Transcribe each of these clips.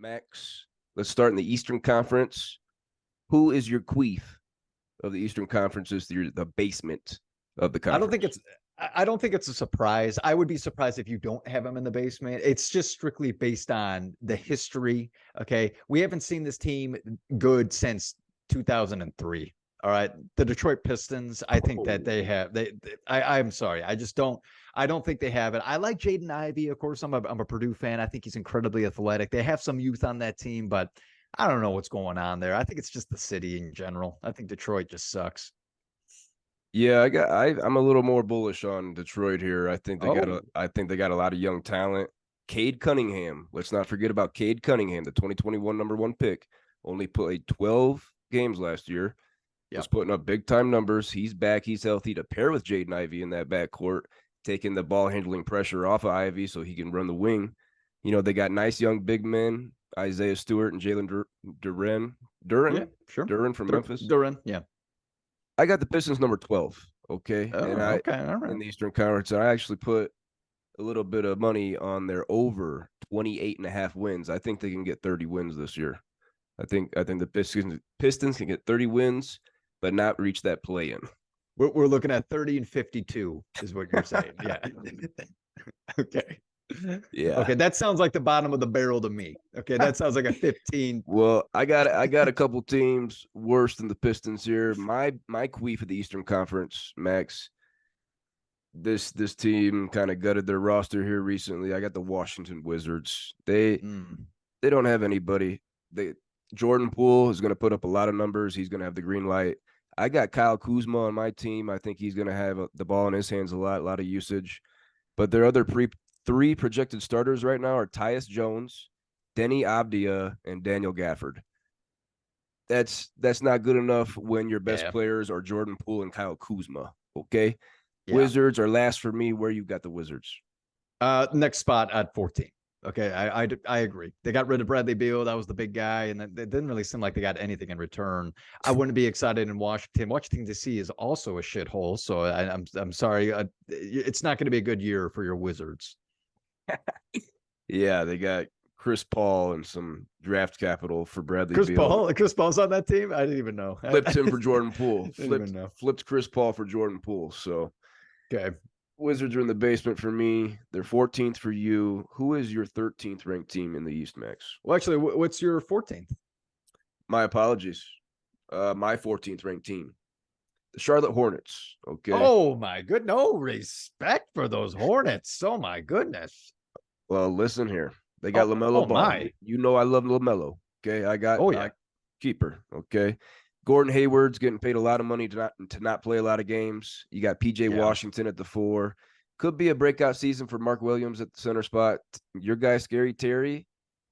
Max, let's start in the Eastern Conference. Who is your queef of the Eastern Conference? Is the basement of the conference? I don't think it's a surprise. I would be surprised if you don't have him in the basement. It's just strictly based on the history. Okay. We haven't seen this team good since 2003. All right. The Detroit Pistons, I think that they have, I'm sorry. I don't think they have it. I like Jaden Ivey. Of course, I'm a Purdue fan. I think he's incredibly athletic. They have some youth on that team, but I don't know what's going on there. I think it's just the city in general. I think Detroit just sucks. Yeah, I'm a little more bullish on Detroit here. Oh, I think they got a lot of young talent. Cade Cunningham. Let's not forget about Cade Cunningham, the 2021 number 1 pick. Only played 12 games last year. yeah. Was putting up big time numbers. He's back. He's healthy to pair with Jaden Ivey in that backcourt, taking the ball handling pressure off of Ivey so he can run the wing. You know, they got nice young big men, Isaiah Stewart and Jalen Yeah, sure. Duran from Memphis. Duran, yeah. I got the Pistons number 12. Okay. Oh, And I okay, all right. in the Eastern Conference, I actually put a little bit of money on their over 28.5 wins. I think they can get 30 wins this year. I think the Pistons can get 30 wins, but not reach that play in. We're looking at 30 and 52 is what you're saying. Yeah. Okay. Yeah. Okay, that sounds like the bottom of the barrel to me. Okay, that sounds like a 15. Well, I got a couple teams worse than the Pistons here. My queef of the Eastern Conference, Max. This team kind of gutted their roster here recently. I got the Washington Wizards. They don't have anybody. Jordan Poole is going to put up a lot of numbers. He's going to have the green light. I got Kyle Kuzma on my team. I think he's going to have the ball in his hands a lot of usage. But their other three projected starters right now are Tyus Jones, Denny Abdia, and Daniel Gafford. That's not good enough when your best players are Jordan Poole and Kyle Kuzma. Okay. Yeah. Wizards are last for me. Where you got the Wizards? Next spot at 14. Okay, I agree. They got rid of Bradley Beal. That was the big guy, and it didn't really seem like they got anything in return. I wouldn't be excited in Washington. Washington D.C. is also a shithole, so I'm sorry. It's not going to be a good year for your Wizards. Yeah, they got Chris Paul and some draft capital for Bradley Beal. Chris Paul's on that team? I didn't even know. Flipped him for Jordan Poole. Flipped Chris Paul for Jordan Poole. So, okay. Wizards are in the basement for me. They're 14th for you. Who is your 13th ranked team in the East, Max? Well, actually, what's your 14th? My apologies. My 14th ranked team, the Charlotte Hornets. Okay. Oh my good. No respect for those Hornets. Oh my goodness. Well, listen here. They got LaMelo Ball. My. You know I love LaMelo. Okay. I got keeper. Okay. Gordon Hayward's getting paid a lot of money to not play a lot of games. You got PJ Washington at the 4. Could be a breakout season for Mark Williams at the center spot. Your guy, Scary Terry,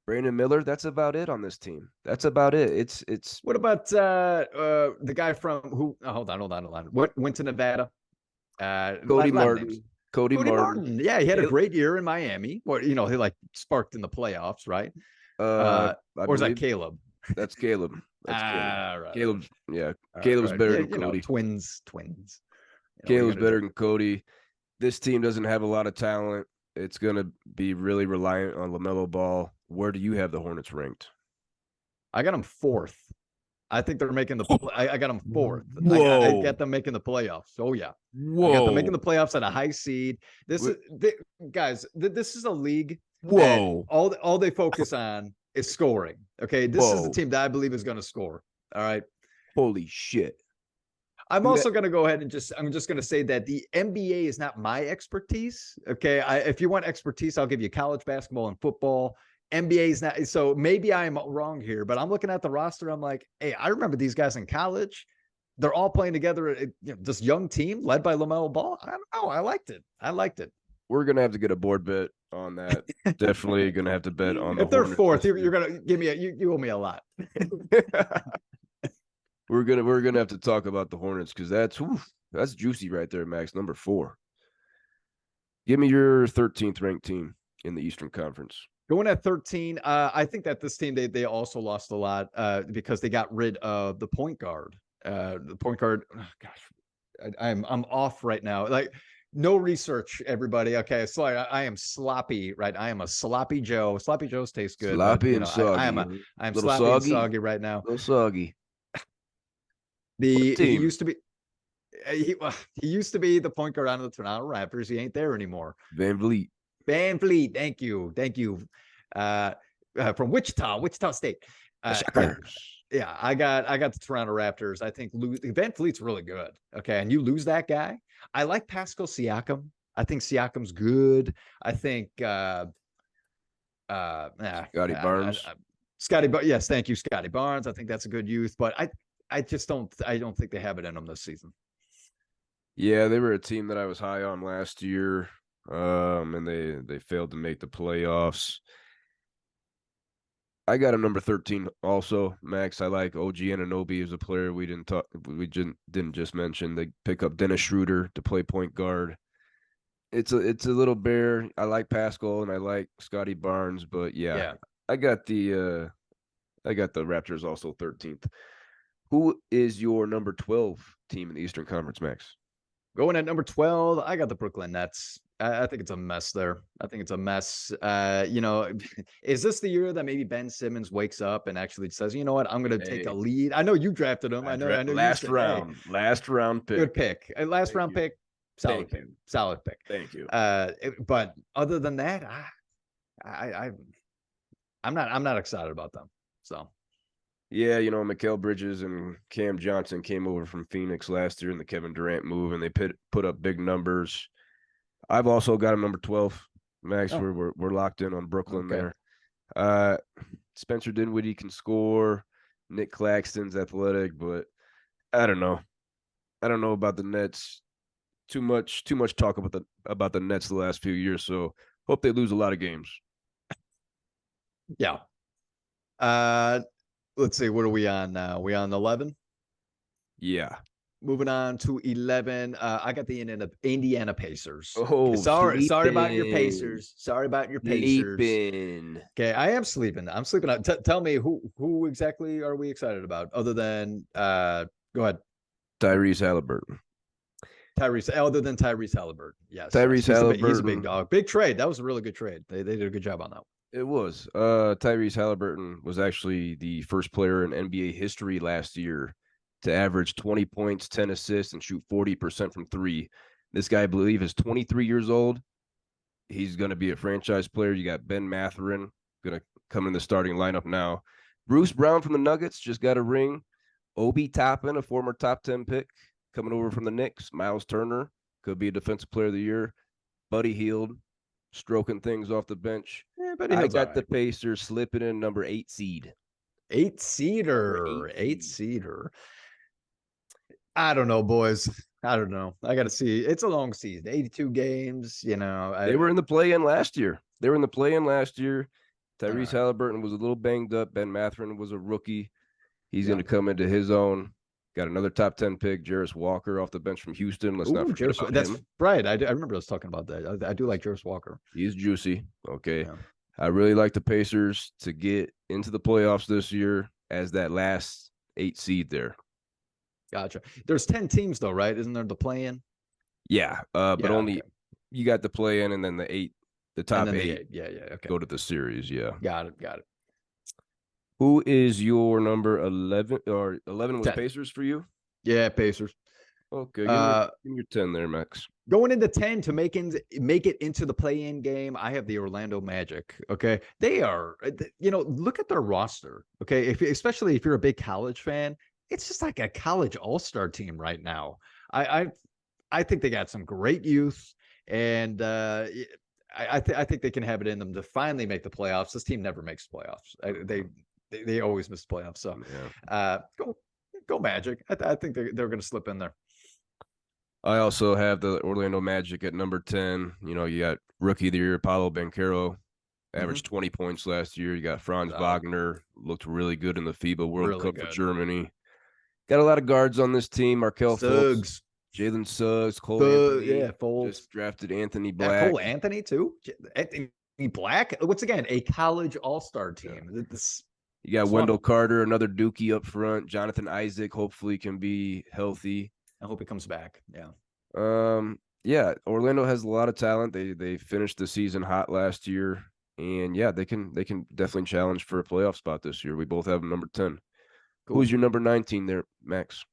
Brandon Miller. That's about it on this team. That's about it. It's. What about the guy from who? Oh, hold on. What went to Nevada? Cody Martin. Cody Martin. Yeah, he had a great year in Miami. Or he like sparked in the playoffs, right? Or is that Caleb? That's Caleb. Right. Caleb's Caleb's better than Cody. Twins. Caleb's better than Cody. This team doesn't have a lot of talent. It's going to be really reliant on LaMelo Ball. Where do you have the Hornets ranked? I got them 4th. I think they're making I got them 4th. Whoa. I got them making the playoffs. Oh yeah. Whoa. I got them making the playoffs at a high seed. This is a league. Whoa. All they focus on is scoring. Okay. This is the team that I believe is going to score. All right. Holy shit. I'm also going to go ahead and I'm just going to say that the NBA is not my expertise. Okay. If you want expertise, I'll give you college basketball and football. NBA is not. So maybe I'm wrong here, but I'm looking at the roster. I'm like, hey, I remember these guys in college. They're all playing together. This young team led by LaMelo Ball. I don't know. I liked it. We're going to have to get a board bet on that. Definitely going to have to bet on the If they're Hornets 4th, you're going to give me you owe me a lot. We're gonna have to talk about the Hornets because that's juicy right there, Max. Number 4. Give me your 13th ranked team in the Eastern Conference. Going at 13, I think that this team they also lost a lot because they got rid of the point guard. The point guard, I'm off right now. Like No research, everybody. Okay, so I am sloppy, right? I am a sloppy Joe. Sloppy Joes taste good, but Sloppy and soggy. I'm Little sloppy and soggy. soggy right now. Little soggy. What He team? used to be he used to be the point guard on the Toronto Raptors. He ain't there anymore. Van Vliet. Van Vliet, thank you. From Wichita State. The Yeah, Shockers. yeah. I got the Toronto Raptors. I think Van Vliet's really good. Okay, and you lose that guy. I like Pascal Siakam. I think Siakam's good. I think Scotty Barnes. Scotty, but yes, thank you, Scotty Barnes. I think that's a good youth, but I just don't think they have it in them this season. Yeah, they were a team that I was high on last year. And they failed to make the playoffs. I got him number 13 also, Max. I like OG Anunoby as a player we didn't just mention. They pick up Dennis Schroeder to play point guard. It's a little bear. I like Pascal and I like Scotty Barnes, but yeah. I got the Raptors also 13th. Who is your number 12 team in the Eastern Conference, Max? Going at number 12, I got the Brooklyn Nets. I think it's a mess there. I think it's a mess. Is this the year that maybe Ben Simmons wakes up and actually says, you know what, I'm going to take a lead? I know you drafted him. I know. Last round pick. Good pick. Last round pick. Solid pick. Solid pick. Thank you. But other than that, I'm not excited about them. So. Yeah, Mikal Bridges and Cam Johnson came over from Phoenix last year in the Kevin Durant move, and they put up big numbers. I've also got him number 12, Max. Oh. We're locked in on Brooklyn there. Spencer Dinwiddie can score. Nick Claxton's athletic, but I don't know. I don't know about the Nets. Too much talk about the Nets the last few years. So hope they lose a lot of games. Yeah. Let's see, what are we on now? We on 11? Yeah. Moving on to 11. I got the Indiana Pacers. Oh, sorry about your Pacers. Sorry about your Pacers. Sleeping. Okay, I am sleeping. I'm sleeping out. Tell me who exactly are we excited about? Other than go ahead. Tyrese Halliburton. Other than Tyrese Halliburton. Yes. Tyrese Halliburton. He's a big dog. Big trade. That was a really good trade. They did a good job on that. It was. Tyrese Halliburton was actually the first player in NBA history last year to average 20 points, 10 assists, and shoot 40% from three. This guy, I believe, is 23 years old. He's going to be a franchise player. You got Ben Mathurin going to come in the starting lineup now. Bruce Brown from the Nuggets just got a ring. Obi Toppin, a former top 10 pick, coming over from the Knicks. Miles Turner could be a defensive player of the year. Buddy Hield stroking things off the bench. Yeah, but I got the Pacers slipping in number 8 seed. 8-seeder. I don't know, boys. I don't know. I got to see. It's a long season, 82 games. They were in the play-in last year. Tyrese Halliburton was a little banged up. Ben Mathurin was a rookie. He's going to come into his own. Got another top 10 pick, Jarris Walker off the bench from Houston. Let's not forget about him. That's right. I remember us talking about that. I do like Jarris Walker. He's juicy. Okay. Yeah. I really like the Pacers to get into the playoffs this year as that last 8 seed there. Gotcha. There's 10 teams though, right? Isn't there the play-in? Yeah. But only you got the play-in and then the top 8. Yeah. Okay. Go to the series. Yeah. Got it. Who is your number 11 or 11 was 10. Pacers for you? Yeah, Pacers. Okay. Give me your 10 there, Max. Going into 10 to make it into the play-in game, I have the Orlando Magic. Okay. They are, look at their roster. Okay. Especially if you're a big college fan, it's just like a college all-star team right now. I think they got some great youth, and I think they can have it in them to finally make the playoffs. This team never makes playoffs. They always miss playoffs. So go Magic. I think they're going to slip in there. I also have the Orlando Magic at number 10. You got rookie of the year, Paolo Banchero, averaged 20 points last year. You got Franz Wagner, looked really good in the FIBA World Cup for Germany. Got a lot of guards on this team. Markelle Fultz, Jalen Suggs, Cole Anthony. Fultz. Just drafted Anthony Black. Cole Anthony too? Anthony Black? Once again, a college all-star team. Yeah. You got Wendell Carter, another Dookie up front. Jonathan Isaac hopefully can be healthy. I hope he comes back. Yeah. Yeah, Orlando has a lot of talent. They finished the season hot last year, and yeah, they can definitely challenge for a playoff spot this year. We both have them number 10. Cool. Who's your number 19 there, Max?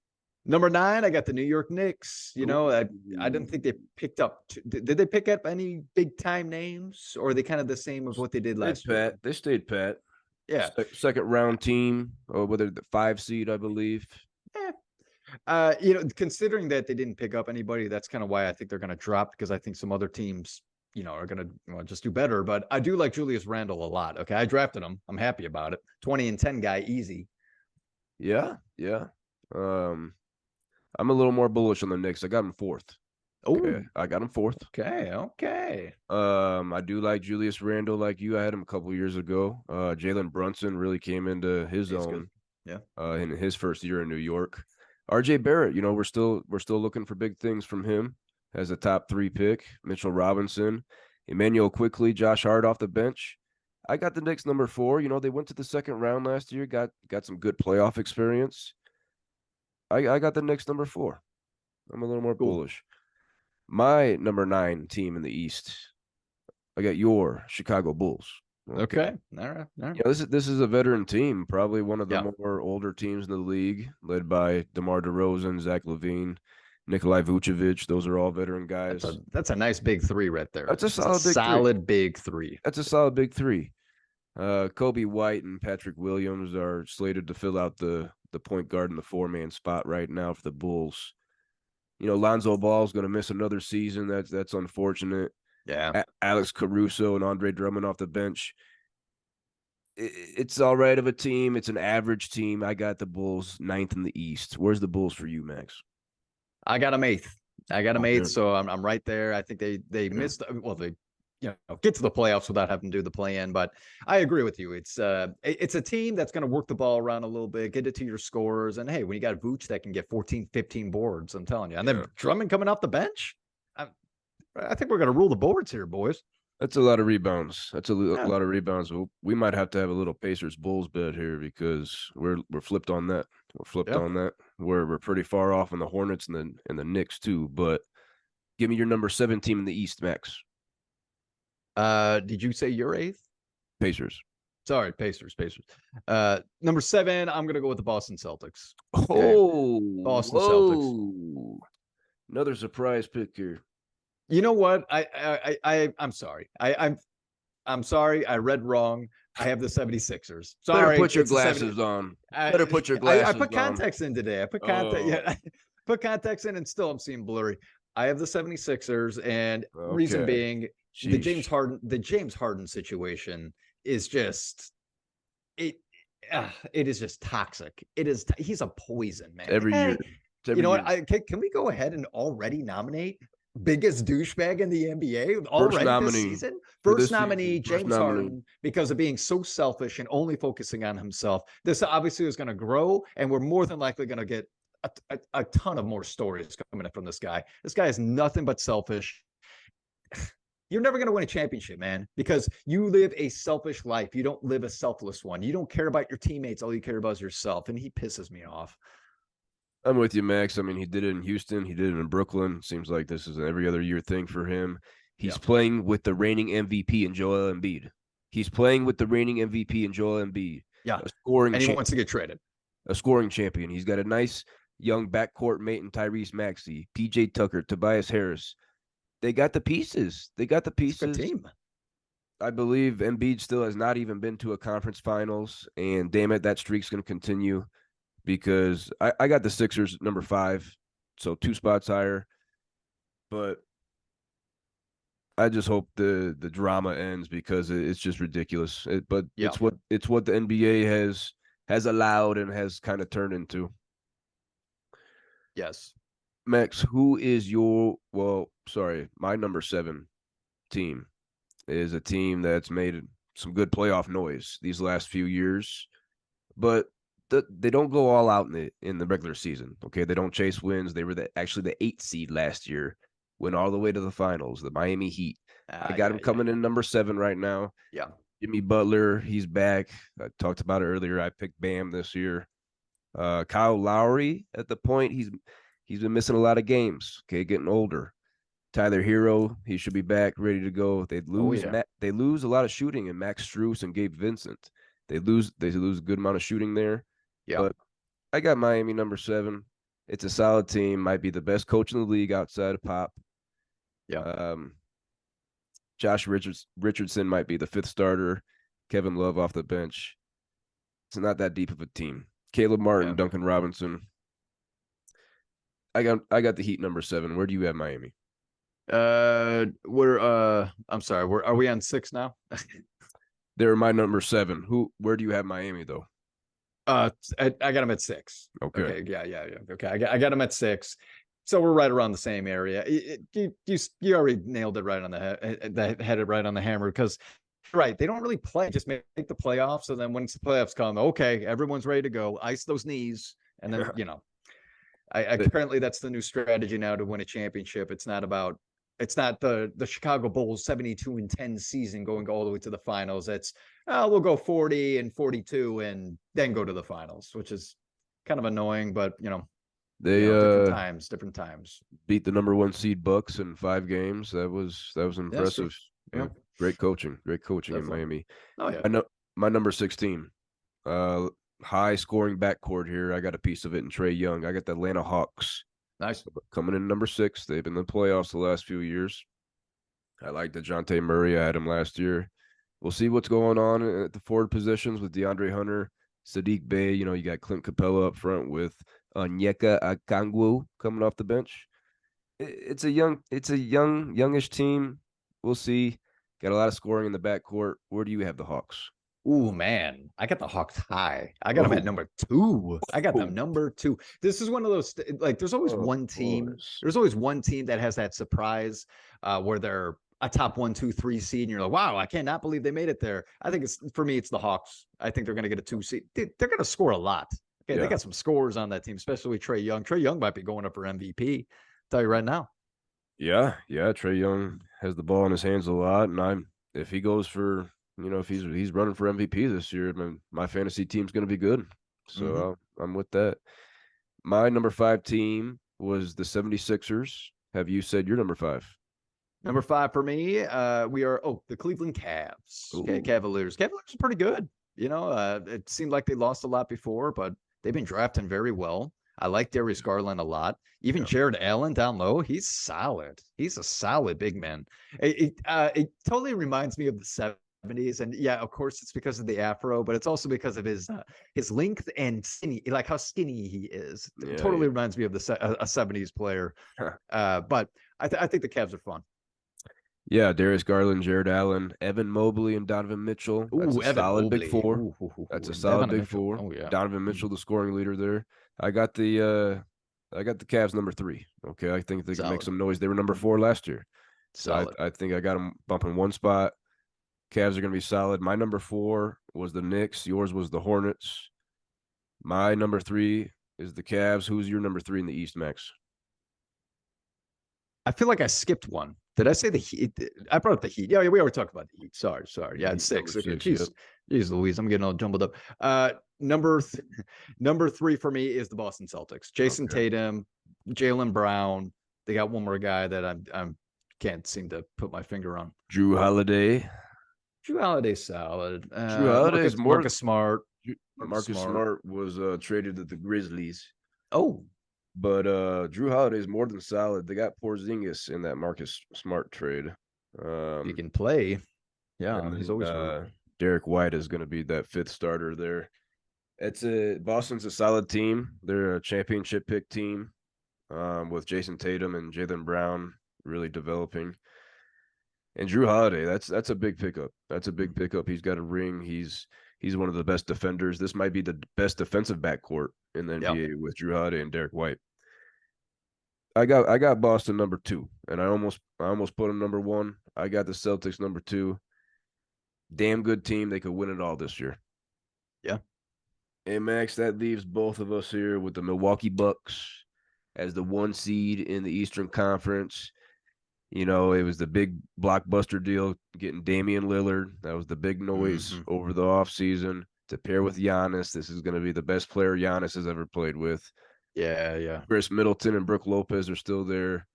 Number 9, I got the New York Knicks. I didn't Ooh. think they picked up. Did they pick up any big time names, or are they kind of the same of what they did Stayed last year? pat. They stayed pat. Yeah. Second round team, or whether the 5 seed, I believe. Eh. Considering that they didn't pick up anybody, that's kind of why I think they're going to drop, because I think some other teams, are going to just do better. But I do like Julius Randle a lot. Okay. I drafted him. I'm happy about it. 20 and 10 guy, easy. Yeah, yeah. Um, I'm a little more bullish on the Knicks. I got them fourth. Oh, Okay, I got him fourth. okay. I do like Julius Randle, like you. I had him a couple years ago. Jalen Brunson really came into his He's good. own Yeah. in his first year in New York. RJ Barrett, we're still looking for big things from him as a top 3 pick. Mitchell Robinson, Emmanuel Quickly, Josh Hart off the bench. I got the Knicks number 4. They went to the second round last year, got some good playoff experience. I got the Knicks number 4. I'm a little more Cool. bullish. My number 9 team in the East, I got your Chicago Bulls. Okay. All right. This is a veteran team, probably one of the Yeah. more older teams in the league, led by DeMar DeRozan, Zach LaVine, Nikolai Vucevic. Those are all veteran guys. That's a nice big 3 right there. That's a It's solid big 3. solid big 3. That's a solid big 3. Kobe White and Patrick Williams are slated to fill out the point guard and the 4-man spot right now for the Bulls. Lonzo Ball is going to miss another season. That's unfortunate. Yeah. Alex Caruso and Andre Drummond off the bench. It's all right of a team. It's an average team. I got the Bulls 9th in the East. Where's the Bulls for you, Max? I got them 8th. Okay. So I'm right there. I think they missed. Well, they get to the playoffs without having to do the play-in. But I agree with you. It's a team that's going to work the ball around a little bit, get it to your scorers, and hey, when you got Vooch that can get 14, 15 boards, I'm telling you, and then Drummond coming off the bench, I think we're going to rule the boards here, boys. That's a lot of rebounds. That's a lot of rebounds. We might have to have a little Pacers Bulls bet here because we're flipped on that. We're flipped on that. We're pretty far off on the Hornets and the Knicks too. But give me your number 7 team in the East, Max. Did you say you're 8th? Pacers. Sorry, Pacers. Number 7, I'm gonna go with the Boston Celtics. Oh, Boston Celtics. Another surprise pick here. You know what? I'm sorry. I'm sorry. I read wrong. I have the 76ers. Sorry. Better put your glasses on. Better put your glasses on. I put context in in today. Put context in, and still I'm seeing blurry. I have the 76ers, and reason being the James Harden situation is just it is just toxic. He's a poison, man. Every year. You know what? Can we go ahead and already nominate biggest douchebag in the NBA already this season? First nominee, James Harden, because of being so selfish and only focusing on himself. This obviously is going to grow, and we're more than likely going to get a ton of more stories coming up from this guy. This guy is nothing but selfish. You're never going to win a championship, man, because you live a selfish life. You don't live a selfless one. You don't care about your teammates. All you care about is yourself, and he pisses me off. I'm with you, Max. I mean, he did it in Houston. He did it in Brooklyn. Seems like this is an every other year thing for him. He's playing with the reigning MVP in Joel Embiid. Yeah. And he wants to get traded. A scoring champion. He's got a nice young backcourt mate in Tyrese Maxey, PJ Tucker, Tobias Harris. They got the pieces. It's a good team. I believe Embiid still has not even been to a conference finals, and damn it, that streak's going to continue. Because I got the Sixers number 5, so 2 spots higher. But I just hope the drama ends because it's just ridiculous. It's what the NBA has allowed and has kind of turned into. Yes. Max, who is my number 7 team is a team that's made some good playoff noise these last few years, but they don't go all out in the regular season. Okay, they don't chase wins. They were actually the 8th seed last year, went all the way to the finals. The Miami Heat. I got him coming in number 7 right now. Yeah, Jimmy Butler, he's back. I talked about it earlier. I picked Bam this year. Kyle Lowry at the point he's been missing a lot of games. Okay, getting older. Tyler Hero, he should be back, ready to go. Oh yeah. They lose a lot of shooting in Max Strus and Gabe Vincent. They lose a good amount of shooting there. Yeah. But I got Miami number 7. It's a solid team. Might be the best coach in the league outside of Pop. Yeah. Um, Richardson might be the 5th starter. Kevin Love off the bench. It's not that deep of a team. Caleb Martin, Yeah. Duncan Robinson. I got the Heat number 7. Where do you have Miami? I'm sorry, are we on 6 now? They're my number 7. Where do you have Miami though? I got them at 6. Okay. Okay, yeah. Okay, I got them at 6. So we're right around the same area. You already nailed it right on the head. Had it right on the hammer because right, they don't really play. Just make the playoffs, and then once the playoffs come, okay, everyone's ready to go. Ice those knees, and then apparently that's the new strategy now to win a championship. It's not the Chicago Bulls 72-10 season going all the way to the finals. It's we'll go 40-42 and then go to the finals, which is kind of annoying, but they different times. Beat the number 1 seed Bucks in 5 games. That was impressive. Yeah. Great coaching Definitely. in Miami. Oh yeah. I know my number 16. High scoring backcourt here. I got a piece of it in Trae Young. I got the Atlanta Hawks. Nice. Coming in number 6. They've been in the playoffs the last few years. I like DeJounte Murray. I had him last year. We'll see what's going on at the forward positions with DeAndre Hunter, Sadiq Bey. You got Clint Capella up front with Onyeka Okongwu coming off the bench. It's a youngish team. We'll see. Got a lot of scoring in the backcourt. Where do you have the Hawks? Ooh, man. I got the Hawks high. I got them at number 2. I got them number 2. This is one of those, like, there's always one team. Course. There's always one team that has that surprise where they're a top 1, 2, 3 seed. And you're like, wow, I cannot believe they made it there. I think for me, it's the Hawks. I think they're going to get a 2 seed. They're going to score a lot. Okay, They got some scores on that team, especially Trae Young. Trae Young might be going up for MVP. Tell you right now. Yeah. Trae Young has the ball in his hands a lot, and if he goes for if he's running for MVP this year, my fantasy team's going to be good. So I'm with that. My number 5 team was the 76ers. Have you said your number 5? Number 5 for me, we are the Cleveland Cavs. Okay, Cavaliers. Cavaliers are pretty good. It seemed like they lost a lot before, but they've been drafting very well. I like Darius Garland a lot. Even Jared Allen down low, he's solid. He's a solid big man. It totally reminds me of the 70s, and yeah, of course it's because of the afro, but it's also because of his length and skinny, like how skinny he is. It totally reminds me of a 70s player. But I think the Cavs are fun. Yeah, Darius Garland, Jared Allen, Evan Mobley, and Donovan Mitchell. That's a solid big four. That's a solid big four. Oh yeah, Donovan Mitchell, the scoring leader there. I got the Cavs number 3. Okay, I think they can make some noise. They were number 4 last year, so I think I got them bumping one spot. Cavs are going to be solid. My number 4 was the Knicks. Yours was the Hornets. My number 3 is the Cavs. Who's your number 3 in the East, Max? I feel like I skipped one. Did I say the Heat? I brought up the Heat. Yeah, we already talked about the Heat. Sorry. Yeah, it's 6. Okay, jeez, Louise, I'm getting all jumbled up. Number 3 for me is the Boston Celtics. Jason Tatum, Jaylen Brown. They got one more guy that I can't seem to put my finger on. Drew Holiday. Drew Holiday's solid. Drew Holiday's Marcus Smart. Marcus Smart was traded to the Grizzlies. Oh. But Drew Holiday is more than solid. They got Porzingis in that Marcus Smart trade. He can play. Yeah, he's always Derek White is going to be that 5th starter there. Boston's a solid team. They're a championship pick team with Jason Tatum and Jaylen Brown really developing. And Drew Holiday, that's a big pickup. That's a big pickup. He's got a ring. He's one of the best defenders. This might be the best defensive backcourt in the NBA with Drew Holiday and Derek White. I got Boston number 2, and I almost put them number 1. I got the Celtics number 2. Damn good team. They could win it all this year. Yeah. And Max, that leaves both of us here with the Milwaukee Bucks as the 1 seed in the Eastern Conference. It was the big blockbuster deal getting Damian Lillard. That was the big noise over the offseason to pair with Giannis. This is going to be the best player Giannis has ever played with. Yeah. Chris Middleton and Brook Lopez are still there.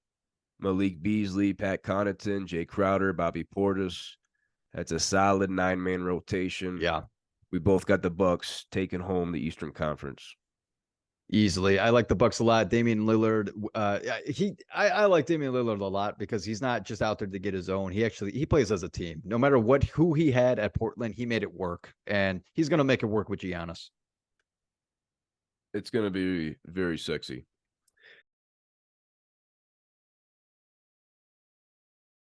Malik Beasley, Pat Connaughton, Jay Crowder, Bobby Portis. That's a solid 9-man rotation. Yeah, We both got the Bucks taking home the Eastern Conference. easily. I like the Bucks a lot. Damian Lillard, I like Damian Lillard a lot because he's not just out there to get his own. He plays as a team. No matter who he had at Portland, he made it work, and he's gonna make it work with Giannis. It's going to be very sexy.